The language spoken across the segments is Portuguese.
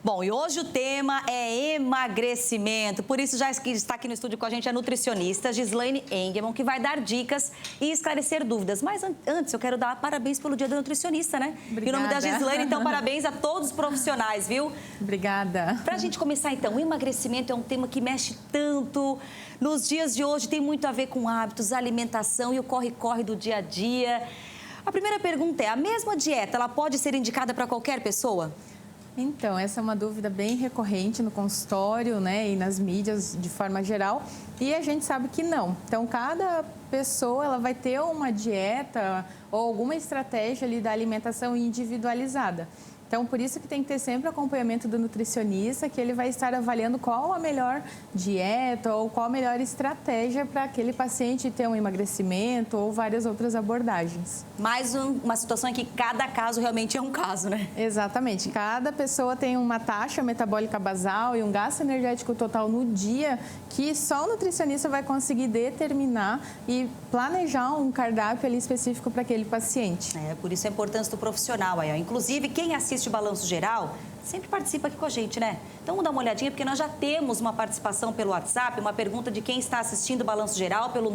Bom, e hoje o tema é emagrecimento. Por isso já está aqui no estúdio com a gente a nutricionista Gislaine Engelmann, que vai dar dicas e esclarecer dúvidas. Mas antes eu quero dar parabéns pelo Dia da Nutricionista, né? Obrigada. Em nome da Gislaine, então parabéns a todos os profissionais, viu? Obrigada. Pra gente começar então, o emagrecimento é um tema que mexe tanto. Nos dias de hoje tem muito a ver com hábitos, alimentação e o corre-corre do dia a dia. A primeira pergunta é, a mesma dieta, ela pode ser indicada para qualquer pessoa? Então, essa é uma dúvida bem recorrente no consultório, né, e nas mídias de forma geral, e a gente sabe que não. Então, cada pessoa ela vai ter uma dieta ou alguma estratégia ali da alimentação individualizada. Então, por isso que tem que ter sempre o acompanhamento do nutricionista, que ele vai estar avaliando qual a melhor dieta ou qual a melhor estratégia para aquele paciente ter um emagrecimento ou várias outras abordagens. Mais uma situação em que cada caso realmente é um caso, né? Exatamente. Cada pessoa tem uma taxa metabólica basal e um gasto energético total no dia que só o nutricionista vai conseguir determinar e planejar um cardápio ali específico para aquele paciente. Por isso a importância do profissional aí, ó. Inclusive, quem assiste o Balanço Geral sempre participa aqui com a gente, né? Então vamos dar uma olhadinha, porque nós já temos uma participação pelo WhatsApp, uma pergunta de quem está assistindo o Balanço Geral pelo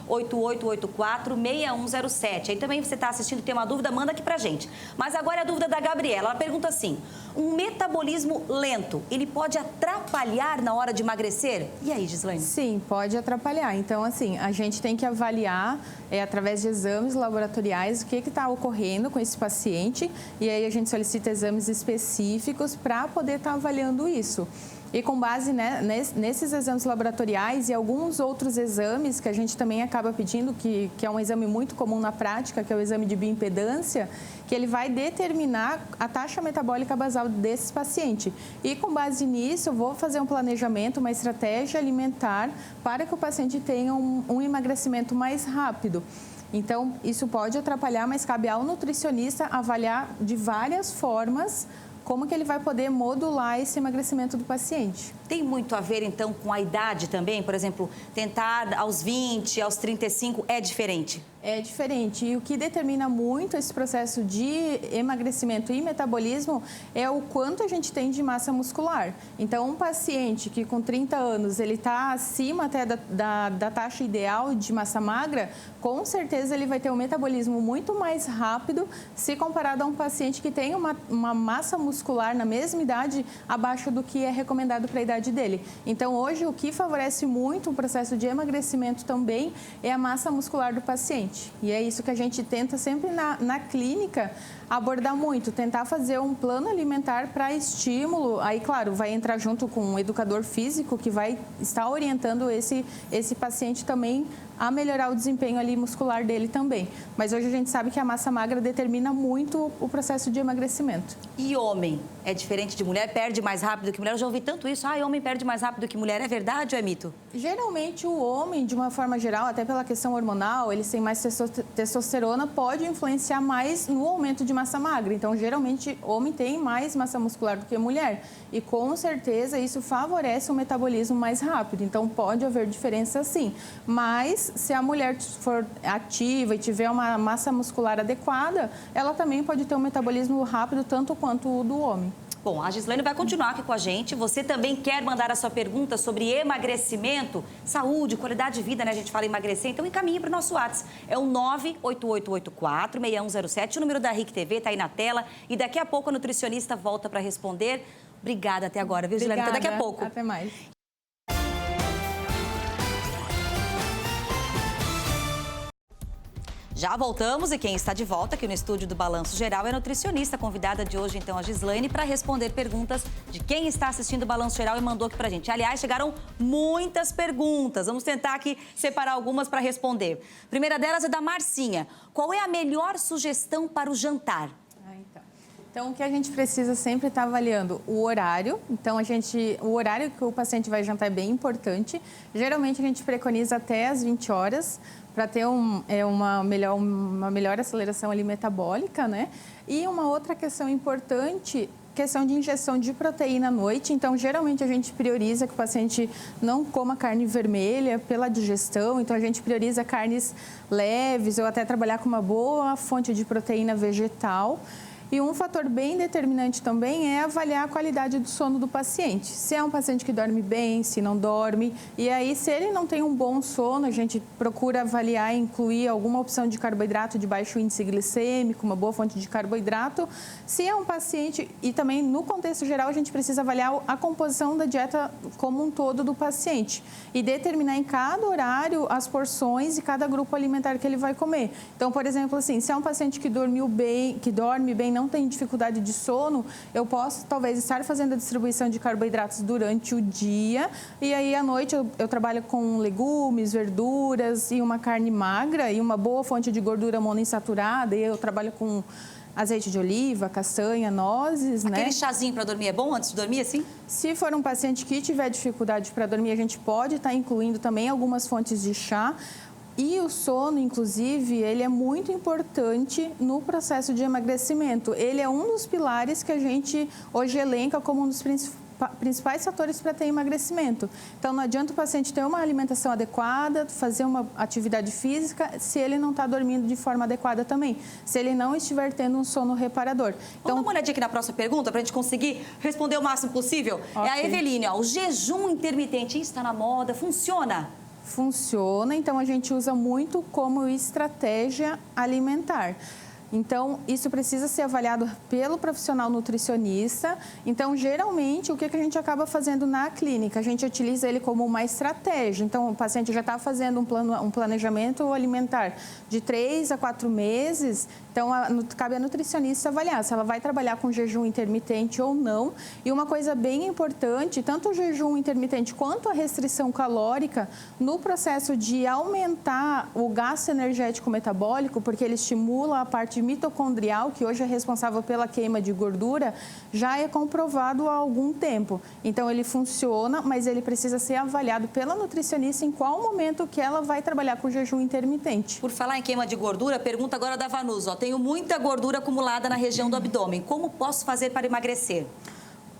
98884-6107. Aí também você está assistindo e tem uma dúvida, manda aqui pra gente. Mas agora é a dúvida da Gabriela. Ela pergunta assim, um metabolismo lento, ele pode atrapalhar na hora de emagrecer? E aí, Gislaine? Sim, pode atrapalhar. Então, assim, a gente tem que avaliar, através de exames laboratoriais, o que está ocorrendo com esse paciente. E aí a gente solicita exames específicos para poder estar avaliando isso. E com base nesses exames laboratoriais e alguns outros exames que a gente também acaba pedindo, que é um exame muito comum na prática, que é o exame de bioimpedância, que ele vai determinar a taxa metabólica basal desse paciente. E com base nisso, eu vou fazer um planejamento, uma estratégia alimentar para que o paciente tenha um emagrecimento mais rápido. Então, isso pode atrapalhar, mas cabe ao nutricionista avaliar de várias formas como que ele vai poder modular esse emagrecimento do paciente. Tem muito a ver, então, com a idade também? Por exemplo, tentar aos 20, aos 35 é diferente? É diferente. E o que determina muito esse processo de emagrecimento e metabolismo é o quanto a gente tem de massa muscular. Então, um paciente que com 30 anos ele está acima até da taxa ideal de massa magra, com certeza ele vai ter um metabolismo muito mais rápido se comparado a um paciente que tem uma massa muscular na mesma idade abaixo do que é recomendado para a idade dele. Então, hoje, o que favorece muito o processo de emagrecimento também é a massa muscular do paciente. E é isso que a gente tenta sempre na clínica abordar muito, tentar fazer um plano alimentar para estímulo. Aí, claro, vai entrar junto com um educador físico que vai estar orientando esse paciente também a melhorar o desempenho ali muscular dele também. Mas hoje a gente sabe que a massa magra determina muito o processo de emagrecimento. E homem? É diferente de mulher? Perde mais rápido que mulher? Eu já ouvi tanto isso. Homem perde mais rápido que mulher. É verdade ou é mito? Geralmente o homem, de uma forma geral, até pela questão hormonal, eles têm mais testosterona, pode influenciar mais no aumento de massa magra. Então, geralmente, homem tem mais massa muscular do que mulher. E, com certeza, isso favorece um metabolismo mais rápido. Então, pode haver diferença sim. Mas, se a mulher for ativa e tiver uma massa muscular adequada, ela também pode ter um metabolismo rápido, tanto quanto o do homem. Bom, a Gislaine vai continuar aqui com a gente. Você também quer mandar a sua pergunta sobre emagrecimento, saúde, qualidade de vida, né? A gente fala em emagrecer, então encaminhe para o nosso WhatsApp. É o 98884-6107. O número da RIC TV está aí na tela. E daqui a pouco a nutricionista volta para responder. Obrigada até agora, viu, Gislaine? Até daqui a pouco. Até mais. Já voltamos e quem está de volta aqui no estúdio do Balanço Geral é a nutricionista, convidada de hoje, então, a Gislaine, para responder perguntas de quem está assistindo o Balanço Geral e mandou aqui pra gente. Aliás, chegaram muitas perguntas. Vamos tentar aqui separar algumas para responder. A primeira delas é da Marcinha. Qual é a melhor sugestão para o jantar? Então, o que a gente precisa sempre estar avaliando? O horário. Então, o horário que o paciente vai jantar é bem importante. Geralmente, a gente preconiza até as 20 horas para ter uma melhor aceleração ali metabólica, né? E uma outra questão importante, questão de ingestão de proteína à noite. Então, geralmente, a gente prioriza que o paciente não coma carne vermelha pela digestão. Então, a gente prioriza carnes leves ou até trabalhar com uma boa fonte de proteína vegetal. E um fator bem determinante também é avaliar a qualidade do sono do paciente. Se é um paciente que dorme bem, se não dorme. E aí, se ele não tem um bom sono, a gente procura avaliar e incluir alguma opção de carboidrato de baixo índice glicêmico, uma boa fonte de carboidrato. Se é um paciente, e também no contexto geral, a gente precisa avaliar a composição da dieta como um todo do paciente e determinar em cada horário as porções e cada grupo alimentar que ele vai comer. Então, por exemplo, assim, se é um paciente que dorme bem, não tem dificuldade de sono, eu posso talvez estar fazendo a distribuição de carboidratos durante o dia e aí à noite eu trabalho com legumes, verduras e uma carne magra e uma boa fonte de gordura monoinsaturada e eu trabalho com azeite de oliva, castanha, nozes, né? Aquele chazinho para dormir é bom antes de dormir, assim? Se for um paciente que tiver dificuldade para dormir, a gente pode estar incluindo também algumas fontes de chá. E o sono, inclusive, ele é muito importante no processo de emagrecimento. Ele é um dos pilares que a gente hoje elenca como um dos principais fatores para ter emagrecimento. Então, não adianta o paciente ter uma alimentação adequada, fazer uma atividade física, se ele não está dormindo de forma adequada também, se ele não estiver tendo um sono reparador. Então, vamos dar uma olhadinha aqui na próxima pergunta, para a gente conseguir responder o máximo possível. Okay. É a Eveline, ó, o jejum intermitente está na moda, funciona? Funciona, então a gente usa muito como estratégia alimentar. Então, isso precisa ser avaliado pelo profissional nutricionista. Então, geralmente, o que a gente acaba fazendo na clínica? A gente utiliza ele como uma estratégia. Então, o paciente já está fazendo um planejamento alimentar de 3 a 4 meses. Então, cabe à nutricionista avaliar se ela vai trabalhar com jejum intermitente ou não. E uma coisa bem importante, tanto o jejum intermitente quanto a restrição calórica, no processo de aumentar o gasto energético metabólico, porque ele estimula a parte mitocondrial, que hoje é responsável pela queima de gordura, já é comprovado há algum tempo. Então, ele funciona, mas ele precisa ser avaliado pela nutricionista em qual momento que ela vai trabalhar com jejum intermitente. Por falar em queima de gordura, pergunta agora da Vanusa. Tenho muita gordura acumulada na região do abdômen. Como posso fazer para emagrecer?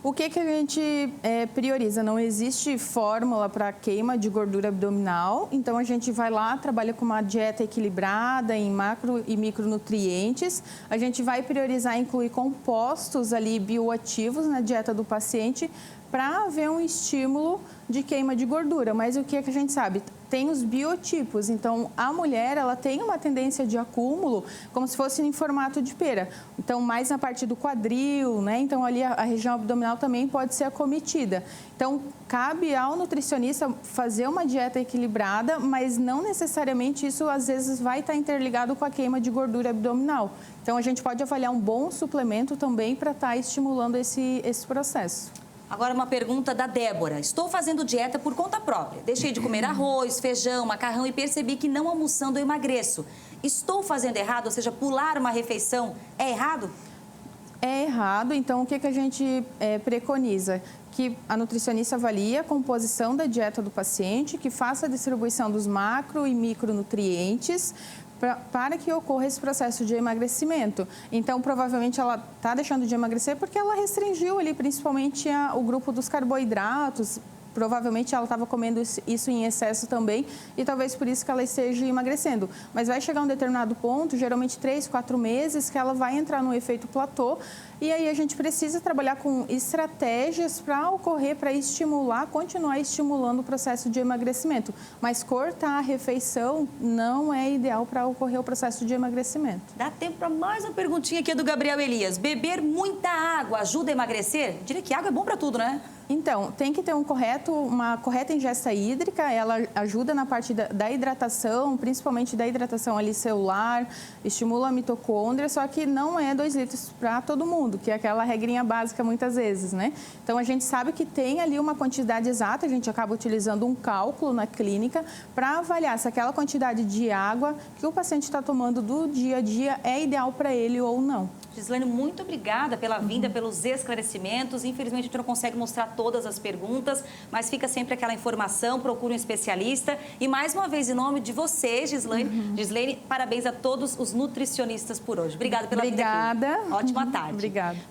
O que a gente prioriza? Não existe fórmula para queima de gordura abdominal, então a gente vai lá, trabalha com uma dieta equilibrada em macro e micronutrientes. A gente vai priorizar incluir compostos ali bioativos na dieta do paciente para haver um estímulo de queima de gordura. Mas o que a gente sabe? Tem os biotipos, então a mulher ela tem uma tendência de acúmulo como se fosse em formato de pera. Então, mais na parte do quadril, né? Então, ali a região abdominal também pode ser acometida. Então, cabe ao nutricionista fazer uma dieta equilibrada, mas não necessariamente isso às vezes vai estar interligado com a queima de gordura abdominal. Então, a gente pode avaliar um bom suplemento também para estar estimulando esse processo. Agora uma pergunta da Débora. Estou fazendo dieta por conta própria. Deixei de comer arroz, feijão, macarrão e percebi que não almoçando eu emagreço. Estou fazendo errado? Ou seja, pular uma refeição é errado? É errado. Então, o que a gente preconiza? Que a nutricionista avalie a composição da dieta do paciente, que faça a distribuição dos macro e micronutrientes, para que ocorra esse processo de emagrecimento. Então, provavelmente, ela está deixando de emagrecer porque ela restringiu ali, principalmente, o grupo dos carboidratos. Provavelmente, ela estava comendo isso em excesso também e talvez por isso que ela esteja emagrecendo. Mas vai chegar um determinado ponto, geralmente 3, 4 meses, que ela vai entrar no efeito platô e aí a gente precisa trabalhar com estratégias para ocorrer, para estimular, continuar estimulando o processo de emagrecimento. Mas cortar a refeição não é ideal para ocorrer o processo de emagrecimento. Dá tempo para mais uma perguntinha aqui do Gabriel Elias. Beber muita água ajuda a emagrecer? Diria que água é bom para tudo, né? Então, tem que ter uma correta ingesta hídrica, ela ajuda na parte da hidratação, principalmente da hidratação ali celular, estimula a mitocôndria, só que não é 2 litros para todo mundo, que é aquela regrinha básica muitas vezes, né? Então, a gente sabe que tem ali uma quantidade exata, a gente acaba utilizando um cálculo na clínica para avaliar se aquela quantidade de água que o paciente está tomando do dia a dia é ideal para ele ou não. Gislaine, muito obrigada pela vinda, pelos esclarecimentos. Infelizmente, a gente não consegue mostrar todas as perguntas, mas fica sempre aquela informação, procure um especialista. E mais uma vez, em nome de você, Gislaine, Gislaine, parabéns a todos os nutricionistas por hoje. Obrigada pela vinda aqui. Obrigada. Ótima tarde. Obrigada.